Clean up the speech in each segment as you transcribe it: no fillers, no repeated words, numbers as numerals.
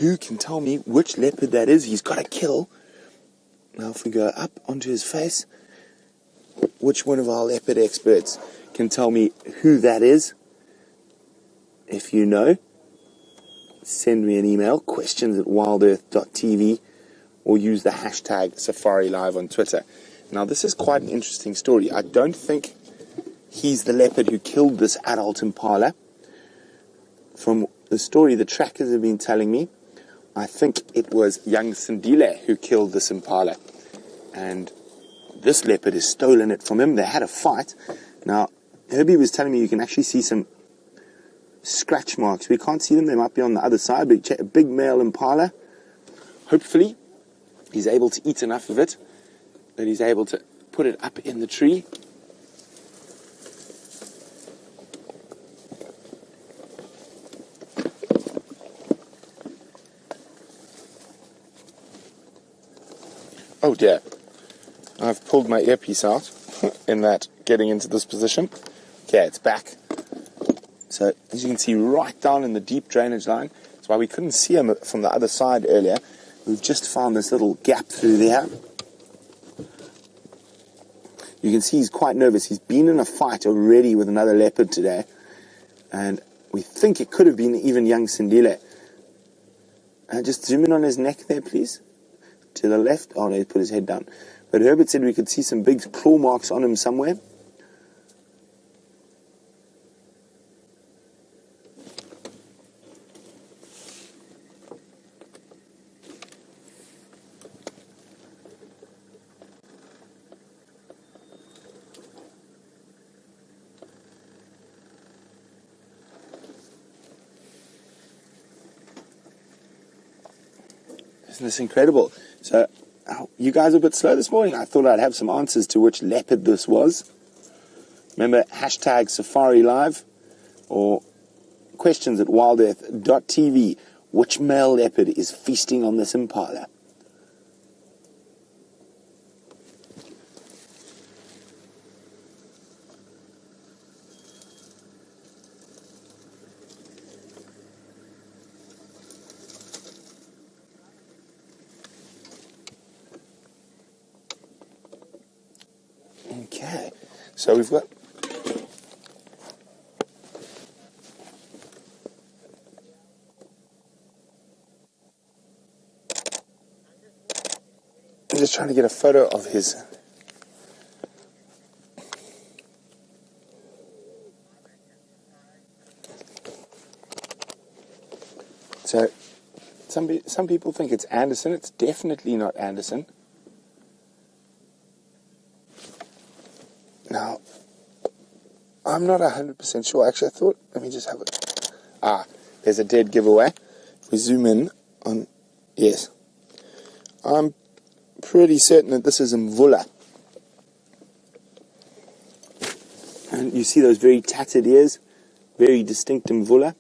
who can tell me which leopard that is he's got to kill. Now if we go up onto his face, which one of our leopard experts can tell me who that is? If you know, send me an email, questions@wildearth.tv, or use the hashtag SafariLive on Twitter. Now this is quite an interesting story. I don't think he's the leopard who killed this adult impala. From the story the trackers have been telling me, I think it was young Sindile who killed this impala. And this leopard has stolen it from him. They had a fight. Now, Herbie was telling me you can actually see some scratch marks. We can't see them. They might be on the other side. But a big male impala. Hopefully, he's able to eat enough of it that he's able to put it up in the tree. Oh dear, I've pulled my earpiece out in that getting into this position. Okay, it's back. So as you can see right down in the deep drainage line, that's why we couldn't see him from the other side earlier. We've just found this little gap through there. You can see he's quite nervous. He's been in a fight already with another leopard today, and we think it could have been even young Sindile. Just zoom in on his neck there, please. To the left. Oh no, he put his head down. But Herbert said we could see some big claw marks on him somewhere. Isn't this incredible? So, you guys are a bit slow this morning. I thought I'd have some answers to which leopard this was. Remember, hashtag SafariLive or questions@wildearth.tv. Which male leopard is feasting on this impala? Okay, so we've got I'm just trying to get a photo of his. So some people think it's Anderson. It's definitely not Anderson. Now, I'm not 100% sure. Actually, I thought, let me just have it. There's a dead giveaway. If we zoom in on, yes. I'm pretty certain that this is Mvula. And you see those very tattered ears, very distinct Mvula.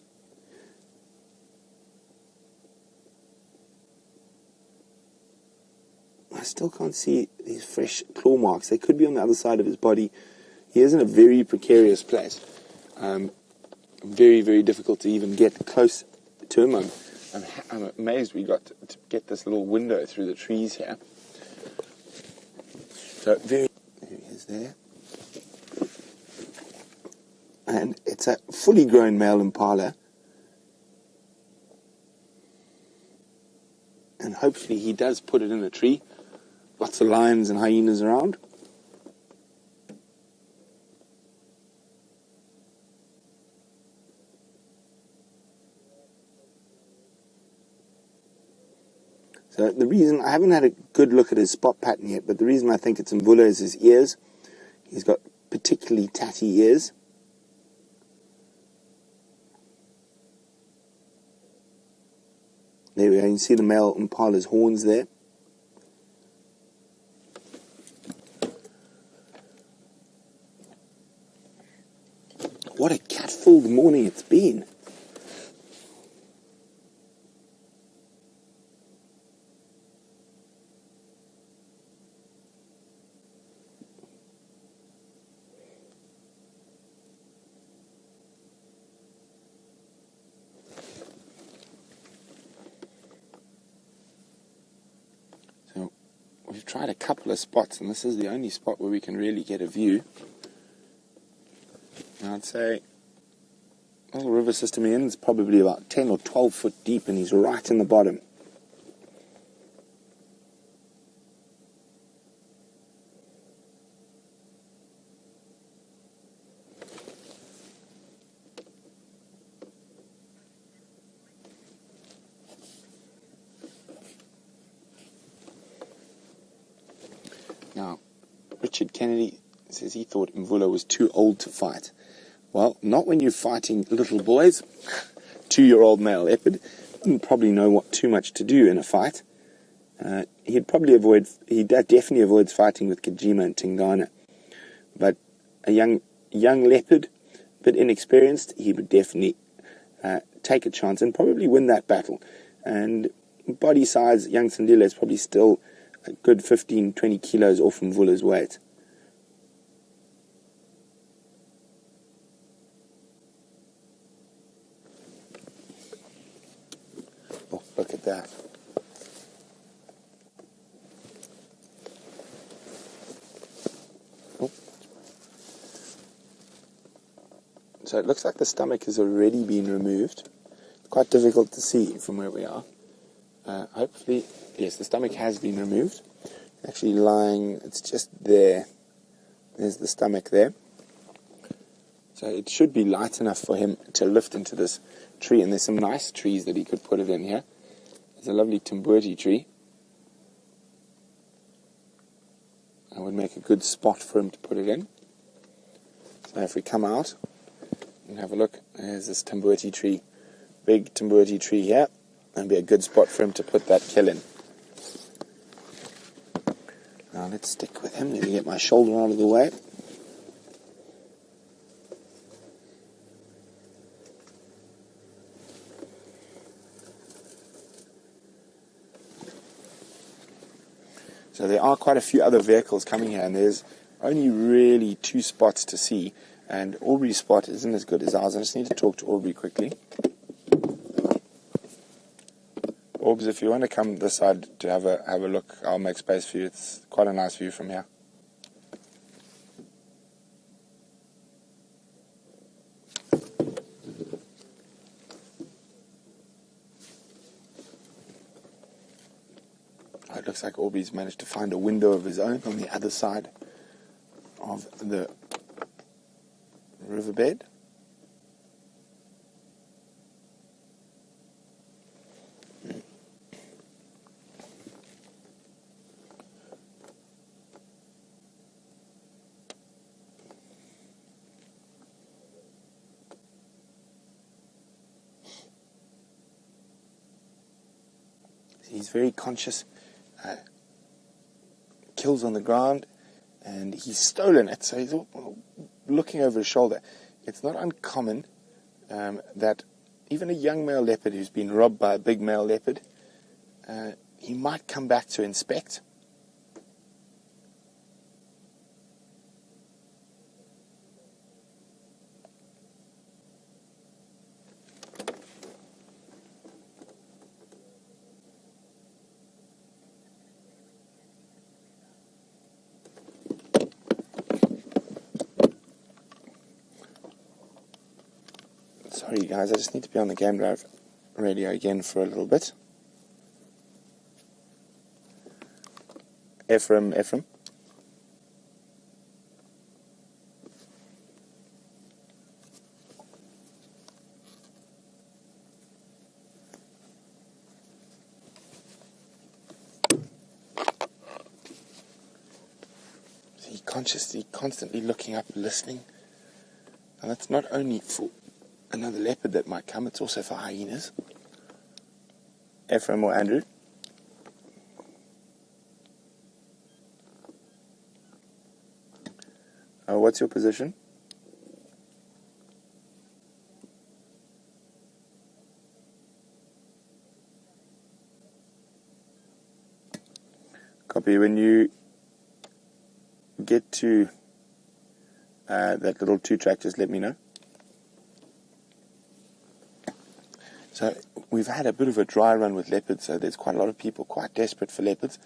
I still can't see these fresh claw marks. They could be on the other side of his body. He is in a very precarious place. Very, very difficult to even get close to him. I'm amazed we got to get this little window through the trees here. So there he is there. And it's a fully grown male impala. And hopefully he does put it in a tree. Lots of lions and hyenas around. So the reason, I haven't had a good look at his spot pattern yet, but the reason I think it's Mvula is his ears. He's got particularly tatty ears. There we go, you can see the male impala's horns there. What a cat-filled morning it's been. we've tried a couple of spots, and this is the only spot where we can really get a view. And I'd say the little river system he is probably about 10 or 12 foot deep, and he's right in the bottom. Now, Richard Kennedy says he thought Mvula was too old to fight. Well, not when you're fighting little boys. 2-year-old male leopard didn't probably know what too much to do in a fight. He definitely avoids fighting with Djuma and Tingana. But a young leopard, a bit inexperienced, he would definitely take a chance and probably win that battle. And body size, young Sandila is probably still a good 15-20 kilos off Mvula's weight. Oh, look at that. Oh. So it looks like the stomach has already been removed. Quite difficult to see from where we are. Hopefully, yes, the stomach has been removed. Actually lying, it's just there. There's the stomach there. So it should be light enough for him to lift into this tree. And there's some nice trees that he could put it in here. There's a lovely Timburti tree. That would make a good spot for him to put it in. So if we come out and have a look, there's this Timburti tree. Big Timburti tree here. And be a good spot for him to put that kill in. Now let's stick with him. Let me get my shoulder out of the way. So there are quite a few other vehicles coming here, and there's only really 2 spots to see. And Aubrey's spot isn't as good as ours. I just need to talk to Aubrey quickly. Orbs, if you want to come this side to have a look, I'll make space for you. It's quite a nice view from here. It looks like Aubrey's managed to find a window of his own on the other side of the riverbed. He's very conscious, kills on the ground, and he's stolen it, so he's looking over his shoulder. It's not uncommon that even a young male leopard who's been robbed by a big male leopard, he might come back to inspect. Sorry guys, I just need to be on the game drive radio again for a little bit. Ephraim. He's constantly looking up and listening. And that's not only for another leopard that might come, it's also for hyenas. Ephraim or Andrew? What's your position? Copy. When you get to that little 2-track, just let me know. So we've had a bit of a dry run with leopards, so there's quite a lot of people quite desperate for leopards.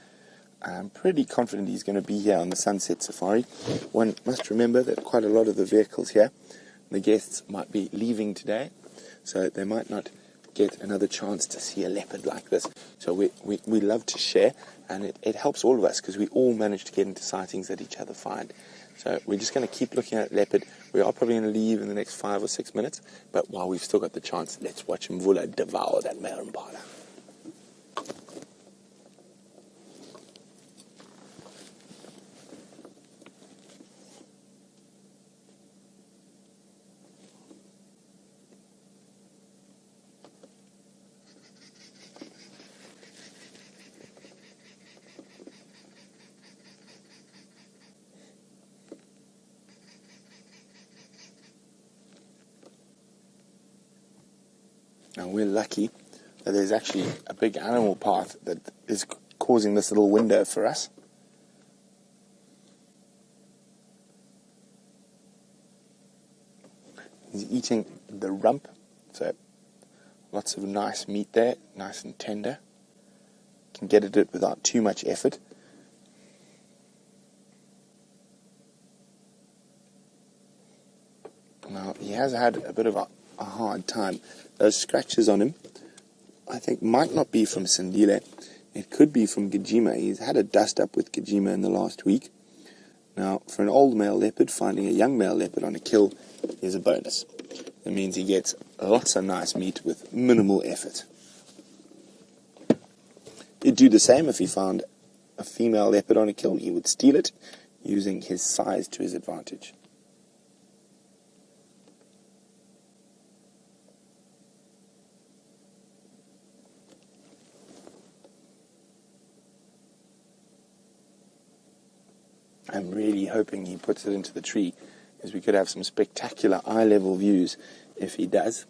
I'm pretty confident he's going to be here on the sunset safari. One must remember that quite a lot of the vehicles here, the guests might be leaving today, so they might not get another chance to see a leopard like this. So we love to share, and it helps all of us because we all manage to get into sightings that each other find. So we're just going to keep looking at leopard. We are probably going to leave in the next 5 or 6 minutes, but while we've still got the chance, let's watch Mvula devour that male impala. Now we're lucky that there's actually a big animal path that is causing this little window for us. He's eating the rump, so lots of nice meat there, nice and tender. Can get at it without too much effort. Now he has had a bit of a hard time. Those scratches on him, I think, might not be from Sandile. It could be from Djuma. He's had a dust up with Djuma in the last week. Now, for an old male leopard, finding a young male leopard on a kill is a bonus. That means he gets lots of nice meat with minimal effort. He'd do the same if he found a female leopard on a kill. He would steal it, using his size to his advantage. I'm really hoping he puts it into the tree, as we could have some spectacular eye-level views if he does.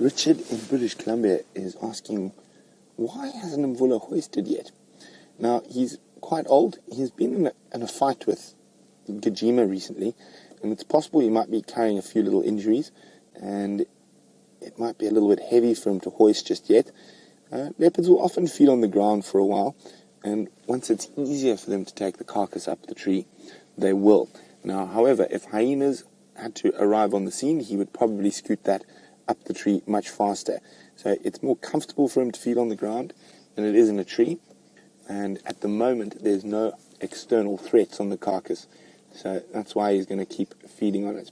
Richard in British Columbia is asking, why hasn't Mvula hoisted yet? Now, he's quite old. He's been in a fight with Djuma recently, and it's possible he might be carrying a few little injuries, and it might be a little bit heavy for him to hoist just yet. Leopards will often feed on the ground for a while, and once it's easier for them to take the carcass up the tree, they will. Now, however, if hyenas had to arrive on the scene, he would probably scoot that up the tree much faster. So it's more comfortable for him to feed on the ground than it is in a tree, and at the moment there's no external threats on the carcass, so that's why he's going to keep feeding on it.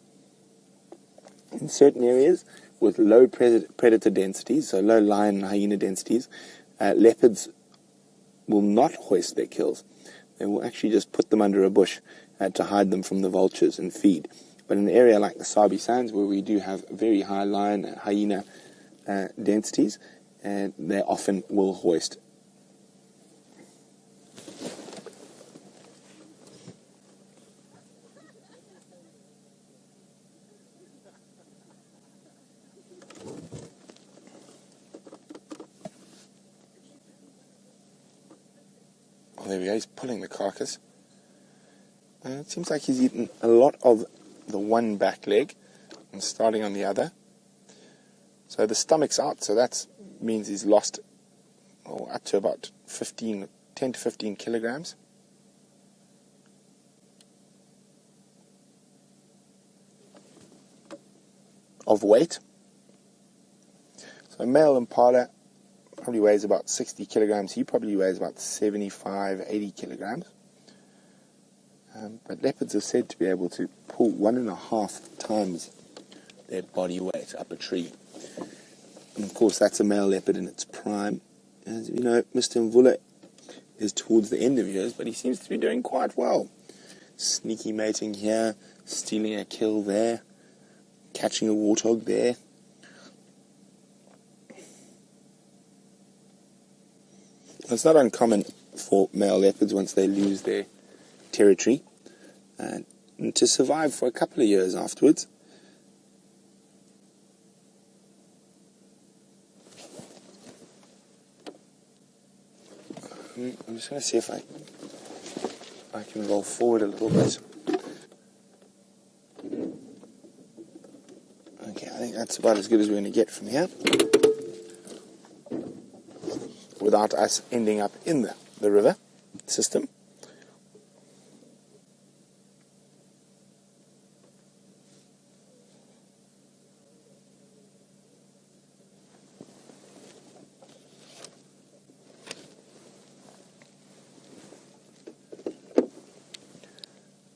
In certain areas with low predator densities, so low lion and hyena densities, leopards will not hoist their kills. They will actually just put them under a bush to hide them from the vultures and feed. But in an area like the Sabi Sands, where we do have very high lion and hyena densities, they often will hoist. Oh, there we go, he's pulling the carcass. It seems like he's eaten a lot of the one back leg and starting on the other. So the stomach's out, so that means he's lost up to about 10 to 15 kilograms. Of weight. So male Impala probably weighs about 60 kilograms. He probably weighs about 75, 80 kilograms. But leopards are said to be able to pull 1.5 times their body weight up a tree. And of course, that's a male leopard in its prime. As you know, Mr. Mvula is towards the end of years, but he seems to be doing quite well. Sneaky mating here, stealing a kill there, catching a warthog there. It's not uncommon for male leopards, once they lose their territory, and to survive for a couple of years afterwards. I'm just going to see if I can roll forward a little bit. Okay, I think that's about as good as we're going to get from here, without us ending up in the river system.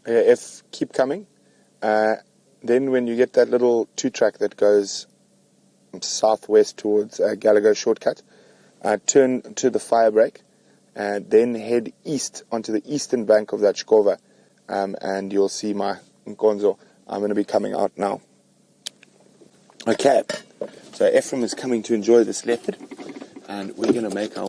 If keep coming, then when you get that little 2-track that goes southwest towards Gallagher shortcut, turn to the fire break, and then head east onto the eastern bank of that Shkova, and you'll see my Nkonzo. I'm going to be coming out now. Okay, so Ephraim is coming to enjoy this leopard, and we're going to make our